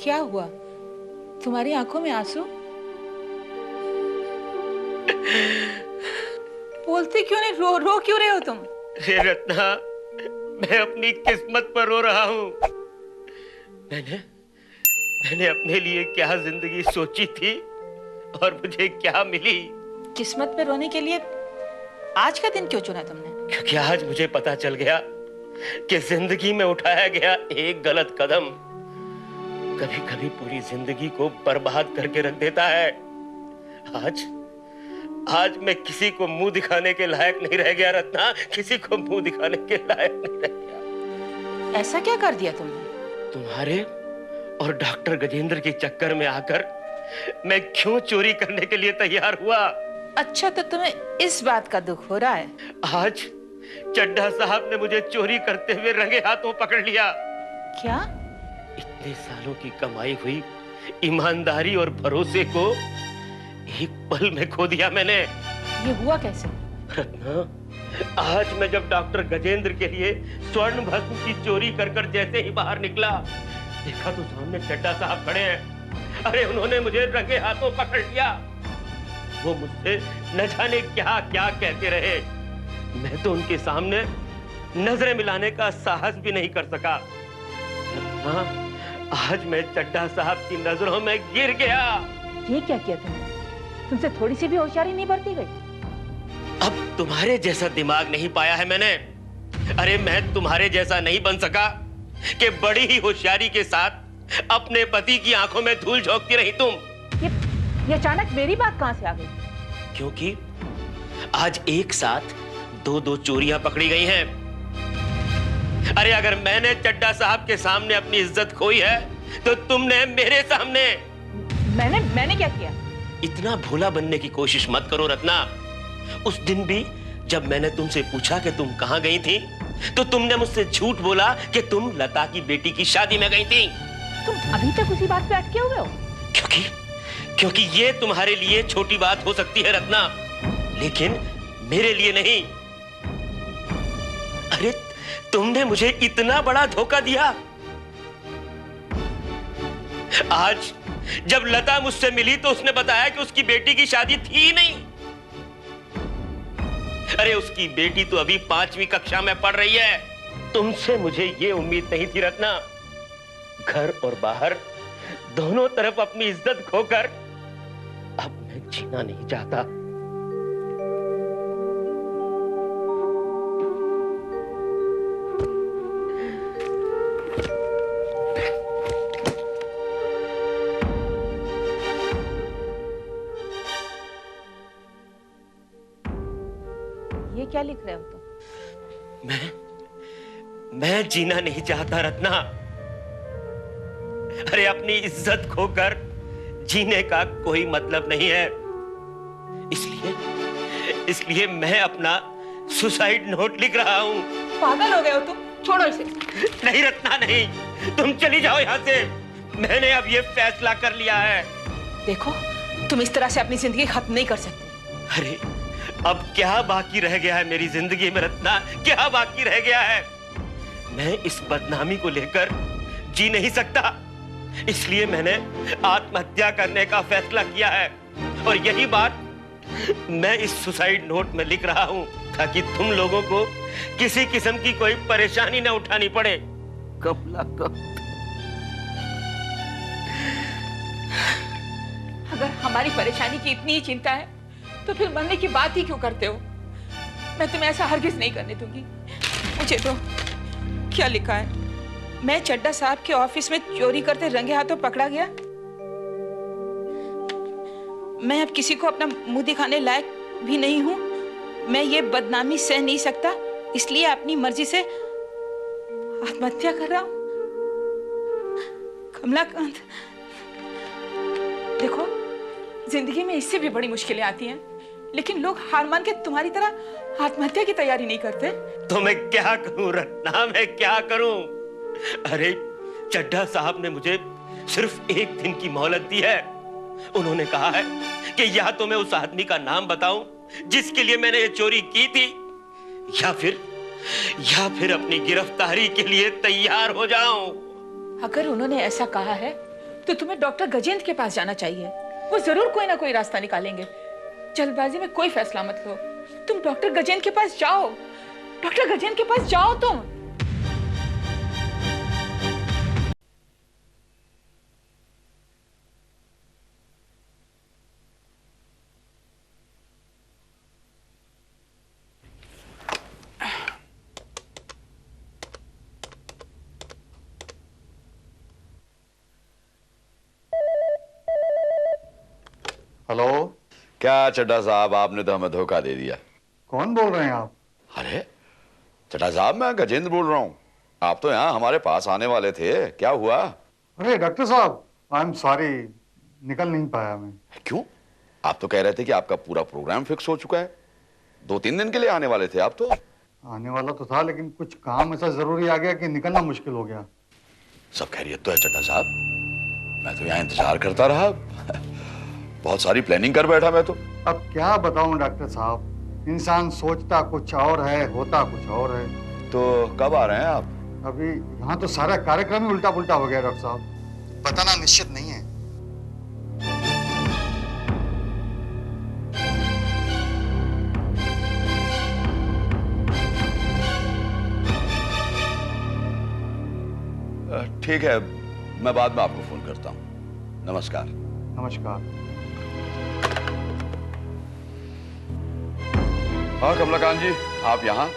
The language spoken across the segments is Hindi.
क्या हुआ? तुम्हारी आंखों में आंसू? बोलते क्यों नहीं? रो रो क्यों रहे हो तुम? रे रत्ना, मैं अपनी किस्मत पर रो रहा हूँ। मैंने अपने लिए क्या जिंदगी सोची थी और मुझे क्या मिली। किस्मत पे रोने के लिए आज का दिन क्यों चुना तुमने? क्योंकि आज मुझे पता चल गया कि जिंदगी में उठाया गया एक गलत कदम कभी कभी पूरी जिंदगी को बर्बाद करके रख देता है। आज मैं किसी को मुंह दिखाने के लायक नहीं रह गया रत्ना, किसी को मुंह दिखाने के लायक नहीं रह गया। ऐसा क्या कर दिया तुमने? तुम्हारे और डॉक्टर गजेंद्र के चक्कर में आकर मैं क्यों चोरी करने के लिए तैयार हुआ? अच्छा, तो तुम्हें इस बात का दुख हो रहा है? आज चड्ढा साहब ने मुझे चोरी करते हुए रंगे हाथों पकड़ लिया। क्या? इतने सालों की कमाई हुई ईमानदारी और भरोसे को एक पल में खो दिया मैंने। ये हुआ कैसे? रत्ना, आज मैं जब डॉक्टर गजेंद्र के लिए स्वर्ण भस्म की चोरी कर कर जैसे ही बाहर निकला, देखा तो सामने चड्ढा साहब खड़े हैं। अरे उन्होंने मुझे रंगे हाथों पकड़ लिया। वो मुझसे न जाने क्या क्या कहते रहे। मैं तो उनके सामने नजरें मिलाने का साहस भी नहीं कर सका। रत्ना, आज मैं चड्ढा साहब की नजरों में गिर गया। ये क्या किया तुमने? तुमसे थोड़ी सी भी होशियारी नहीं बरती गई? अब तुम्हारे जैसा दिमाग नहीं पाया है मैंने। अरे मैं तुम्हारे जैसा नहीं बन सका कि बड़ी ही होशियारी के साथ अपने पति की आंखों में धूल झोंकती रही तुम। ये अचानक मेरी बात कहां से आ गई? क्योंकि आज एक साथ दो चोरियां पकड़ी गई हैं। अरे अगर मैंने चड्ढा साहब के सामने अपनी इज्जत खोई है तो तुमने मेरे सामने। मैंने क्या किया? इतना भोला बनने की कोशिश मत करो रत्ना। उस दिन भी जब मैंने तुमसे पूछा कि तुम कहां गई थी तो तुमने मुझसे झूठ बोला कि तुम लता की बेटी की शादी में गई थी। तुम अभी तक उसी बात पे अटके हुए हो? क्योंकि ये तुम्हारे लिए छोटी बात हो सकती है रत्ना, लेकिन मेरे लिए नहीं। अरे तुमने मुझे इतना बड़ा धोखा दिया। आज जब लता मुझसे मिली तो उसने बताया कि उसकी बेटी की शादी थी ही नहीं। अरे उसकी बेटी तो अभी 5वीं कक्षा में पढ़ रही है। तुमसे मुझे ये उम्मीद नहीं थी रत्ना। घर और बाहर दोनों तरफ अपनी इज्जत खोकर अब मैं जीना नहीं चाहता। ये क्या लिख रहे हो तुम? मैं जीना नहीं चाहता रत्ना। अरे अपनी इज्जत खोकर जीने का कोई मतलब नहीं है। इसलिए मैं अपना सुसाइड नोट लिख रहा हूं। पागल हो गए हो तुम? छोड़ो इसे। नहीं रत्ना, नहीं, तुम चली जाओ यहां से। मैंने अब ये फैसला कर लिया है। देखो, तुम इस तरह से अपनी जिंदगी खत्म नहीं कर सकते। अरे अब क्या बाकी रह गया है मेरी जिंदगी में रत्ना? क्या बाकी रह गया है? मैं इस बदनामी को लेकर जी नहीं सकता। इसलिए मैंने आत्महत्या करने का फैसला किया है और यही बात मैं इस सुसाइड नोट में लिख रहा हूं ताकि तुम लोगों को किसी किस्म की कोई परेशानी न उठानी पड़े। कमला कब? अगर हमारी परेशानी की इतनी ही चिंता है तो फिर मरने की बात ही क्यों करते हो? मैं तुम्हें ऐसा हरगिज नहीं करने दूंगी। मुझे तो क्या लिखा है? मैं चड्ढा साहब के ऑफिस में चोरी करते रंगे हाथों पकड़ा गया। मैं अब किसी को अपना मुंह दिखाने लायक भी नहीं हूं। मैं ये बदनामी सह नहीं सकता, इसलिए अपनी मर्जी से आत्महत्या कर रहा हूं। कमलाकांत, देखो, जिंदगी में इससे भी बड़ी मुश्किलें आती हैं, लेकिन लोग हार मान के तुम्हारी तरह आत्महत्या की तैयारी नहीं करते। तो मैं क्या करूं रत्ना, मैं क्या करूं? अरे चड्ढा साहब ने मुझे सिर्फ 1 दिन की मोहलत दी है। उन्होंने कहा है कि या तो मैं उस आदमी का नाम बताऊं जिसके लिए मैंने ये चोरी की थी, या फिर अपनी गिरफ्तारी के लिए तैयार हो जाऊं। अगर उन्होंने ऐसा कहा है तो तुम्हें डॉक्टर गजेंद्र के पास जाना चाहिए। वो जरूर कोई ना कोई रास्ता निकालेंगे। जल्दबाजी में कोई फैसला मत लो। तुम डॉक्टर गजेंद्र के पास जाओ। डॉक्टर गजेंद्र के पास जाओ तुम। हेलो। क्या चड्ढा साहब, आपने तो हमें धोखा दे दिया। कौन बोल रहे हैं आप? अरे चड्ढा साहब, मैं गजेंद्र बोल रहा हूँ। आप तो यहाँ हमारे पास आने वाले थे, क्या हुआ? अरे डॉक्टर साहब, आई एम सॉरी, निकल नहीं पाया मैं। क्यों? आप तो कह रहे थे कि आपका पूरा प्रोग्राम फिक्स हो चुका है। 2-3 दिन के लिए आने वाले थे आप तो। आने वाला तो था, लेकिन कुछ काम ऐसा जरूरी आ गया कि निकलना मुश्किल हो गया। सब खैरियत तो है चड्ढा साहब? मैं तो यहाँ इंतजार करता रहा। बहुत सारी प्लानिंग कर बैठा मैं तो। अब क्या बताऊं डॉक्टर साहब, इंसान सोचता कुछ और है, होता कुछ और है। तो कब आ रहे हैं आप? अभी यहाँ तो सारा कार्यक्रम ही उल्टा पुल्टा हो गया डॉक्टर साहब। बताना निश्चित नहीं है। ठीक है, मैं बाद में आपको फोन करता हूँ। नमस्कार। नमस्कार। हाँ कमलाकांत जी, आप यहाँ?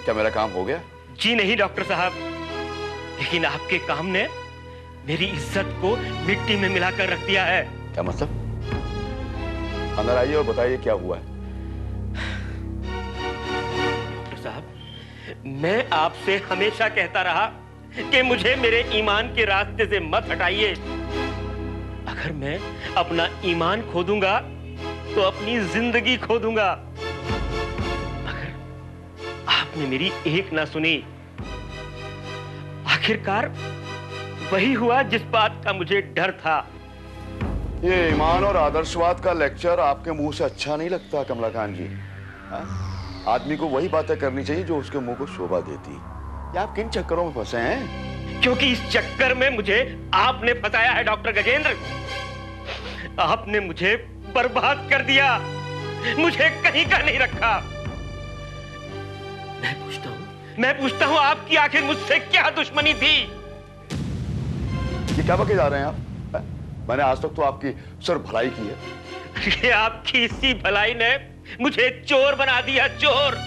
क्या मेरा काम हो गया? जी नहीं डॉक्टर साहब, लेकिन आपके काम ने मेरी इज्जत को मिट्टी में मिलाकर रख दिया है। क्या मतलब? अंदर आइए और बताइए क्या हुआ है। डॉक्टर साहब, मैं आपसे हमेशा कहता रहा कि मुझे मेरे ईमान के रास्ते से मत हटाइए। अगर मैं अपना ईमान खो दूंगा तो अपनी जिंदगी खो दूंगा। मगर आपने मेरी एक ना सुनी। आखिरकार वही हुआ जिस बात का मुझे डर था। ये ईमान और आदर्शवाद का लेक्चर आपके मुंह से अच्छा नहीं लगता कमलाकांत जी। हाँ? आदमी को वही बातें करनी चाहिए जो उसके मुंह को शोभा देती। ये आप किन चक्करों में फंसे हैं? क्योंकि इस चक्कर में मुझे आपने फंसाया है डॉक्टर गजेंद्र। आपने मुझे बर्बाद कर दिया, मुझे कहीं का नहीं रखा। मैं पूछता हूं आपकी आखिर मुझसे क्या दुश्मनी थी? ये क्या बके जा रहे हैं आप? हाँ? मैंने आज तक तो आपकी सिर्फ भलाई की है। ये आपकी इसी भलाई ने मुझे चोर बना दिया, चोर।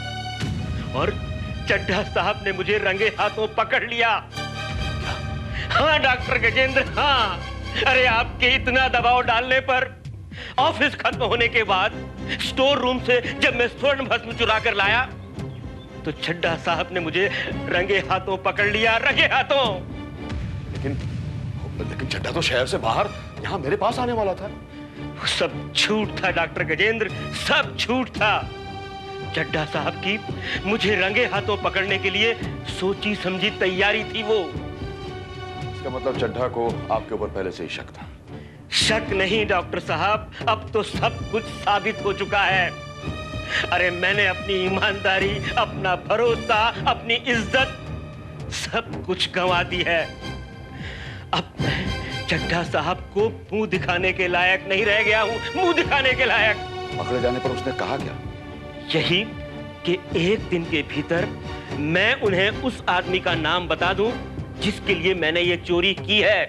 और चड्ढा साहब ने मुझे रंगे हाथों पकड़ लिया। हाँ डॉक्टर गजेंद्र, हाँ। अरे आपके इतना दबाव डालने पर ऑफिस खत्म होने के बाद स्टोर रूम से जब मैं स्वर्ण भस्म चुरा कर लाया तो चड्ढा साहब ने मुझे रंगे हाथों पकड़ लिया, रंगे हाथों। लेकिन चड्ढा तो शहर से बाहर यहाँ मेरे पास आने वाला था। सब झूठ था डॉक्टर गजेंद्र, सब झूठ था। चड्ढा साहब की मुझे रंगे हाथों पकड़ने के लिए सोची समझी तैयारी थी वो। इसका मतलब चड्ढा को आपके ऊपर पहले से ही शक था। शक नहीं डॉक्टर साहब, अब तो सब कुछ साबित हो चुका है। अरे मैंने अपनी ईमानदारी, अपना भरोसा, अपनी इज्जत सब कुछ गंवा दी है। अब मैं चड्ढा साहब को मुंह दिखाने के लायक नहीं रह गया हूं, मुंह दिखाने के लायक। पकड़े जाने पर उसने कहा क्या? यही कि एक दिन के भीतर मैं उन्हें उस आदमी का नाम बता दूं जिसके लिए मैंने ये चोरी की है,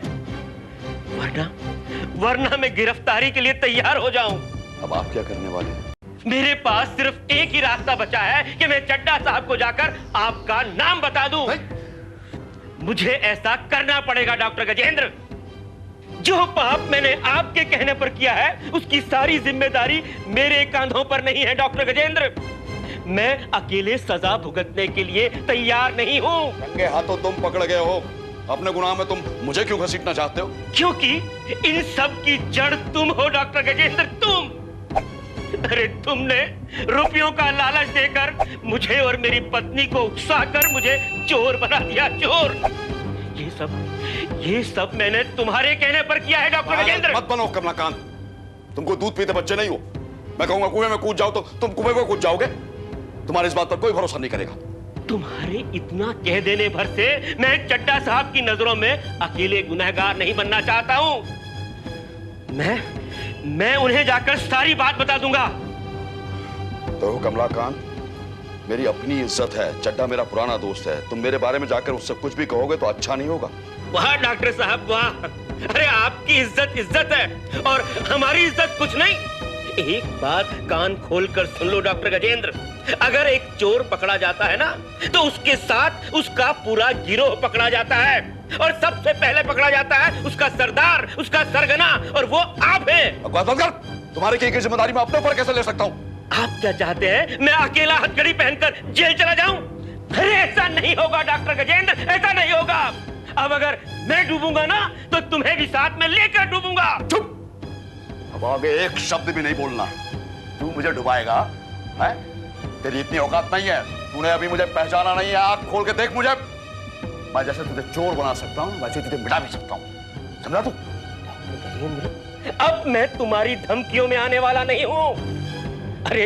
वरना मैं गिरफ्तारी के लिए तैयार हो जाऊं। अब आप क्या करने वाले हैं? मेरे पास सिर्फ एक ही रास्ता बचा है कि मैं चड्ढा साहब को जाकर आपका नाम बता दूं। मुझे ऐसा करना पड़ेगा डॉक्टर गजेंद्र। जो पाप मैंने आपके कहने पर किया है उसकी सारी जिम्मेदारी मेरे कांधों पर नहीं है डॉक्टर गजेंद्र। मैं अकेले सजा भुगतने के लिए तैयार नहीं हूं। रंगे हाथों तुम पकड़ गए हो, अपने गुनाह में तुम मुझे क्यों घसीटना चाहते हो? क्योंकि इन सब की जड़ तुम हो डॉक्टर गजेंद्र, तुम। अरे तुमने रुपयों का लालच देकर मुझे और मेरी पत्नी को उकसाकर मुझे चोर बना दिया, चोर। ये सब मैंने तुम्हारे कहने पर किया है डॉक्टर गजेंद्र। मत बनो कमलाकांत, तुमको दूध पीते बच्चे नहीं हो। मैं कहूंगा कुएं में कूद जाओ तो तुम कुएं में कूद जाओगे। तुम्हारी इस बात पर कोई भरोसा नहीं करेगा। तुम्हारे इतना कह देने भर से मैं चड्ढा साहब की नजरों में अकेले गुनहगार नहीं बनना चाहता हूं। मैं उन्हें जाकर सारी बात बता दूंगा। तो कमलाकांत, मेरी अपनी इज्जत है, चड्ढा मेरा पुराना दोस्त है, तुम मेरे बारे में जाकर उससे कुछ भी कहोगे तो अच्छा नहीं होगा। वाह डॉक्टर साहब वाह, अरे आपकी इज्जत इज्जत है और हमारी इज्जत कुछ नहीं। एक बात कान खोलकर सुन लो डॉक्टर गजेंद्र, अगर एक चोर पकड़ा जाता है ना तो उसके साथ उसका पूरा गिरोह पकड़ा जाता है और सबसे पहले पकड़ा जाता है उसका सरदार, उसका सरगना, और वो आप हैं। बकवास बंद कर। तुम्हारी की जिम्मेदारी मैं अपने ऊपर कैसे ले सकता हूँ? आप क्या चाहते हैं मैं अकेला हथकड़ी पहनकर जेल चला जाऊं? अरे ऐसा नहीं होगा डॉक्टर गजेंद्र, ऐसा नहीं होगा। अब अगर मैं डूबूंगा ना तो तुम्हें भी साथ में लेकर डूबूंगा। चुप! अब आगे एक शब्द भी नहीं बोलना। तू मुझे डुबाएगा है? तेरी इतनी औकात नहीं है। तूने अभी मुझे पहचाना नहीं है। आंख खोल के देख मुझे। मैं जैसे तुझे चोर बना सकता हूँ वैसे तुझे मिटा भी सकता हूँ, समझा तू? अब मैं तुम्हारी धमकियों में आने वाला नहीं हूं। अरे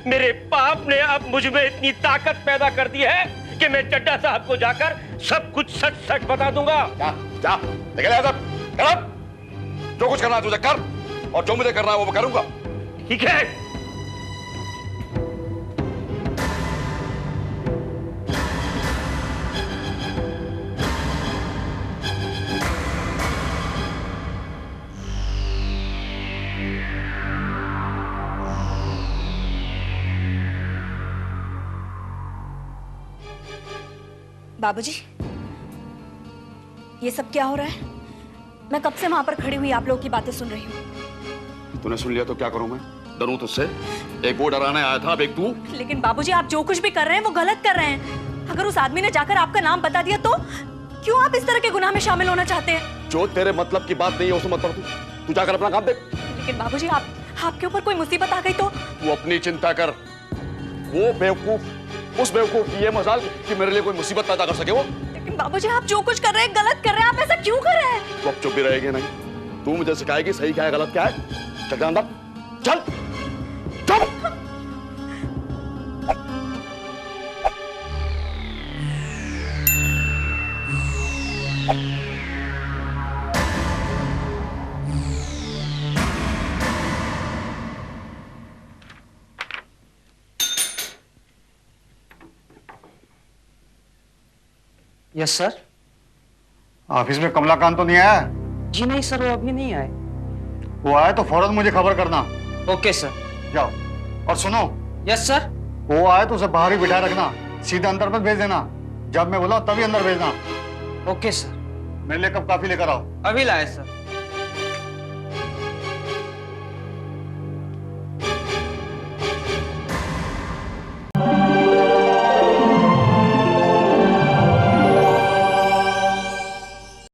मेरे पाप ने अब मुझ में इतनी ताकत पैदा कर दी है कि मैं चड्ढा साहब को जाकर सब कुछ सच सच बता दूंगा। जा जा, निकल यहाँ से। कर, जो कुछ करना है तुझे कर, और जो मुझे करना है वो मैं करूंगा। ठीक है। बाबूजी, ये सब क्या हो रहा है? मैं कब से वहां पर खड़ी हुई आप लोगों की बातें सुन रही हूँ। तूने सुन लिया तो क्या करूं मैं? डरूं तुझसे? एक वो डराने आया था, अब एक तू। लेकिन बाबूजी, आप जो कुछ भी कर रहे हैं वो गलत कर रहे हैं। अगर उस आदमी ने जाकर आपका नाम बता दिया तो क्यों आप इस तरह के गुनाह में शामिल होना चाहते हैं? जो तेरे मतलब की बात नहीं है उसे मत कर। तू जाकर अपना काम देख। लेकिन बाबूजी, आपके ऊपर कोई मुसीबत आ गई तो? तू अपनी चिंता कर। वो बेवकूफ, उस बेवकूफ की ये मजाल कि मेरे लिए कोई मुसीबत पैदा कर सके वो। लेकिन बाबूजी, आप जो कुछ कर रहे हैं गलत कर रहे हैं। आप ऐसा क्यों कर रहे हैं? तू अब चुप भी रहेगी नहीं। तू मुझे सिखाएगी सही क्या है गलत क्या है। चल जा अंदर, चल चल। Yes sir. ऑफिस में कमलाकांत तो नहीं आया? जी नहीं सर, वो अभी नहीं आए। वो आए तो फौरन मुझे खबर करना। Okay sir. जाओ। और सुनो, यस सर। वो आए तो उसे बाहर ही बिठाए रखना, सीधे अंदर मत भेज देना। जब मैं बोला तभी अंदर भेजना। Okay sir. मेरे लिए कब कॉफी लेकर आओ। अभी लाए सर।